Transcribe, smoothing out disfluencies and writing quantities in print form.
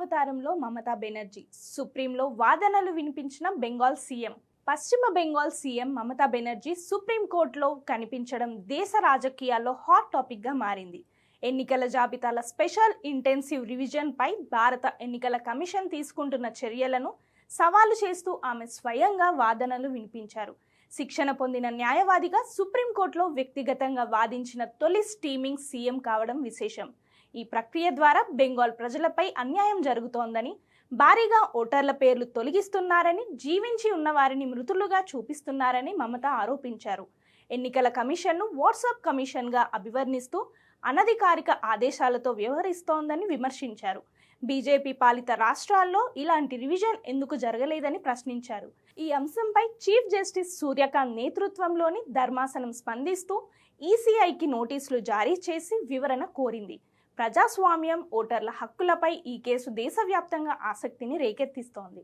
అవతారంలో మమతా బెనర్జీ, సుప్రీంలో వాదనలు వినిపించిన బెంగాల్ సీఎం. పశ్చిమ బెంగాల్ సీఎం మమతా బెనర్జీ సుప్రీంకోర్టులో కనిపించడం దేశ రాజకీయాల్లో హాట్ టాపిక్గా మారింది. ఎన్నికల జాబితాల స్పెషల్ ఇంటెన్సివ్ రివిజన్పై భారత ఎన్నికల కమిషన్ తీసుకుంటున్న చర్యలను సవాలు చేస్తూ ఆమె స్వయంగా వాదనలు వినిపించారు. శిక్షణ పొందిన న్యాయవాదిగా సుప్రీంకోర్టులో వ్యక్తిగతంగా వాదించిన తొలి స్టీమింగ్ సీఎం కావడం విశేషం. ఈ ప్రక్రియ ద్వారా బెంగాల్ ప్రజలపై అన్యాయం జరుగుతోందని, భారీగా ఓటర్ల పేర్లు తొలగిస్తున్నారని, జీవించి ఉన్న వారిని మృతులుగా చూపిస్తున్నారని మమత ఆరోపించారు. ఎన్నికల కమిషన్ను వాట్సాప్ కమిషన్గా అభివర్ణిస్తూ అనధికారిక ఆదేశాలతో వ్యవహరిస్తోందని విమర్శించారు. బీజేపీ పాలిత రాష్ట్రాల్లో ఇలాంటి రివిజన్ ఎందుకు జరగలేదని ప్రశ్నించారు. ఈ అంశంపై చీఫ్ జస్టిస్ సూర్యకాంత్ నేతృత్వంలోని ధర్మాసనం స్పందిస్తూ ఈసీఐకి నోటీసులు జారీ చేసి వివరణ కోరింది. ప్రజాస్వామ్యం, ఓటర్ల హక్కులపై ఈ కేసు దేశవ్యాప్తంగా ఆసక్తిని రేకెత్తిస్తోంది.